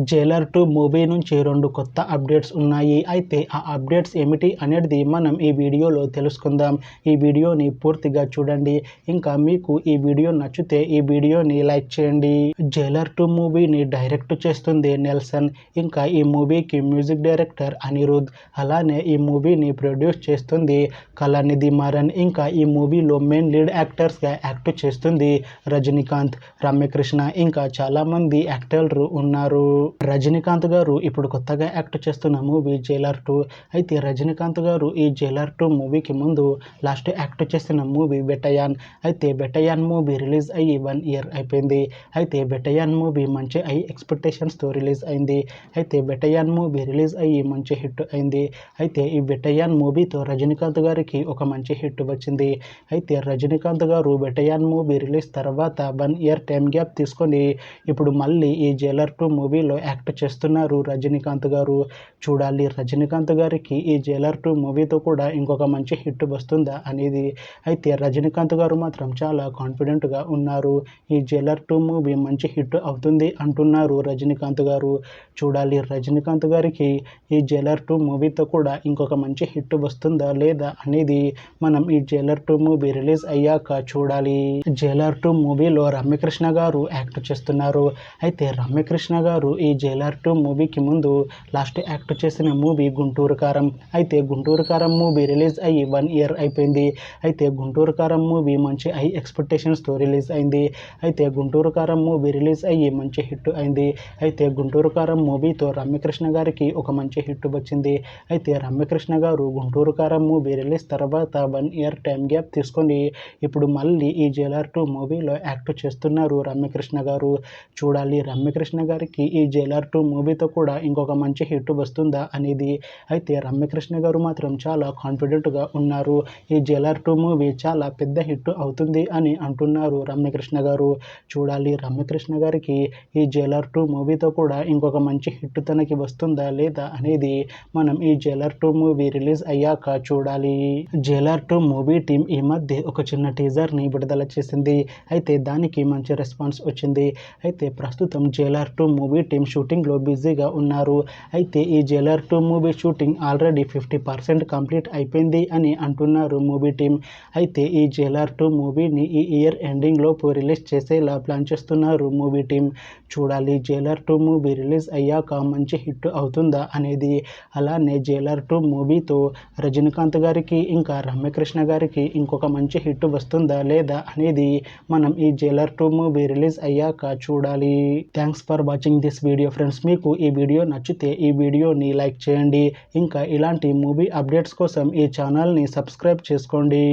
Jailer 2 movie నుంచి 2 కొత్త updates ఉన్నాయి. అయితే ఆ అప్డేట్స్ ఏమిటి అనేది మనం ఈ వీడియోలో తెలుసుకుందాం. ఈ వీడియోని పూర్తిగా చూడండి. ఇంకా మీకు ఈ వీడియో నచ్చితే ఈ వీడియోని లైక్ చేయండి. జైలర్ 2 మూవీని డైరెక్ట్ చేస్తుంది నెల్సన్. ఇంకా ఈ మూవీకి మ్యూజిక్ డైరెక్టర్ అనిరుద్. అలానే ఈ మూవీని ప్రొడ్యూస్ చేస్తుంది కళానిధి మారన్. ఇంకా ఈ మూవీలో మెయిన్ లీడ్ యాక్టర్స్గా యాక్ట్ చేస్తుంది రజనీకాంత్, రమ్యకృష్ణ, ఇంకా చాలా మంది యాక్టర్లు ఉన్నారు. రజనీకాంత్ గారు ఇప్పుడు కొత్తగా యాక్ట్ చేస్తున్న మూవీ జైలర్ 2. అయితే రజనీకాంత్ గారు ఈ జైలర్ 2 మూవీకి ముందు లాస్ట్ యాక్ట్ చేసిన మూవీ బెటయాన్. అయితే బెటయాన్ మూవీ రిలీజ్ అయ్యి 1 ఇయర్ అయిపోయింది. అయితే బెటయాన్ మూవీ మంచి హై ఎక్స్పెక్టేషన్స్తో రిలీజ్ అయింది. అయితే బెటయాన్ మూవీ రిలీజ్ అయ్యి మంచి హిట్ అయింది. అయితే ఈ బెటయాన్ మూవీతో రజనీకాంత్ గారికి ఒక మంచి హిట్ వచ్చింది. అయితే రజనీకాంత్ గారు బెటయాన్ మూవీ రిలీజ్ తర్వాత 1 ఇయర్ టైం గ్యాప్ తీసుకొని ఇప్పుడు మళ్ళీ ఈ జైలర్ 2 మూవీలో యాక్ట్ చేస్తున్నారు రజనీకాంత్ గారు. చూడాలి రజనీకాంత్ గారికి ఈ జైలర్ 2 మూవీతో కూడా ఇంకొక మంచి హిట్ వస్తుందా అనేది. అయితే రజనీకాంత్ గారు మాత్రం చాలా కాన్ఫిడెంట్గా ఉన్నారు. ఈ జైలర్ 2 మూవీ మంచి హిట్ అవుతుంది అంటున్నారు రజనీకాంత్ గారు. చూడాలి రజనీకాంత్ గారికి ఈ జైలర్ 2 మూవీతో కూడా ఇంకొక మంచి హిట్ వస్తుందా లేదా అనేది మనం ఈ జైలర్ 2 మూవీ రిలీజ్ అయ్యాక చూడాలి. జైలర్ 2 మూవీలో రమ్యకృష్ణ గారు యాక్ట్ చేస్తున్నారు. అయితే రమ్యకృష్ణ గారు ఈ జైలర్ 2 మూవీకి ముందు లాస్ట్ యాక్ట్ చేసిన మూవీ గుంటూరు కారం. అయితే గుంటూరు కారం మూవీ రిలీజ్ అయ్యి 1 ఇయర్ అయిపోయింది. అయితే గుంటూరు కారం మూవీ మంచి హై ఎక్స్పెక్టేషన్స్తో రిలీజ్ అయింది. అయితే గుంటూరు కారం మూవీ రిలీజ్ అయ్యి మంచి హిట్ అయింది. అయితే గుంటూరు కారం మూవీతో రమ్యకృష్ణ గారికి ఒక మంచి హిట్ వచ్చింది. అయితే రమ్యకృష్ణ గారు గుంటూరు కారం మూవీ రిలీజ్ తర్వాత 1 ఇయర్ టైం గ్యాప్ తీసుకొని ఇప్పుడు మళ్ళీ ఈ జైలర్ 2 మూవీలో యాక్ట్ చేస్తున్నారు రమ్యకృష్ణ గారు. చూడాలి రమ్యకృష్ణ గారికి ఈ జైలర్ 2 మూవీతో కూడా ఇంకొక మంచి హిట్ వస్తుందా అనేది. అయితే రమ్యకృష్ణ గారు మాత్రం చాలా కాన్ఫిడెంట్గా ఉన్నారు. ఈ జైలర్ 2 మూవీ చాలా పెద్ద హిట్ అవుతుంది అని అంటున్నారు రమ్యకృష్ణ గారు. చూడాలి రమ్యకృష్ణ గారికి ఈ జైలర్ 2 మూవీతో కూడా ఇంకొక మంచి హిట్ తనకి వస్తుందా లేదా అనేది మనం ఈ జైలర్ 2 మూవీ రిలీజ్ అయ్యాక చూడాలి. జైలర్ 2 మూవీ టీం ఈ మధ్య ఒక చిన్న టీజర్ని విడుదల చేసింది. అయితే దానికి మంచి రెస్పాన్స్ వచ్చింది. అయితే ప్రస్తుతం జైలర్ 2 మూవీ టీం షూటింగ్లో బిజీగా ఉన్నారు. అయితే ఈ Jailer 2 movie shooting already 50% complete అయిపోయింది అని అంటున్నారు మూవీ టీం. అయితే ఈ జైలర్ 2 మూవీని ఈ ఇయర్ ఎండింగ్ లోపు రిలీజ్ చేసేలా ప్లాన్ చేస్తున్నారు మూవీ టీం. చూడాలి జైలర్ 2 మూవీ రిలీజ్ అయ్యాక మంచి హిట్ అవుతుందా అనేది. అలానే జైలర్ 2 మూవీతో రజనీకాంత్ గారికి ఇంకా రమ్యకృష్ణ గారికి ఇంకొక మంచి హిట్ వస్తుందా లేదా అనేది మనం ఈ జైలర్ 2 మూవీ రిలీజ్ అయ్యాక చూడాలి. Thanks for watching this video friends. మీకు ఈ వీడియో నచ్చితే ఈ వీడియోని లైక్ చేయండి. ఇంకా ఇలాంటి మూవీ అప్డేట్స్ కోసం ఈ ఛానల్ని సబ్స్క్రైబ్ చేసుకోండి.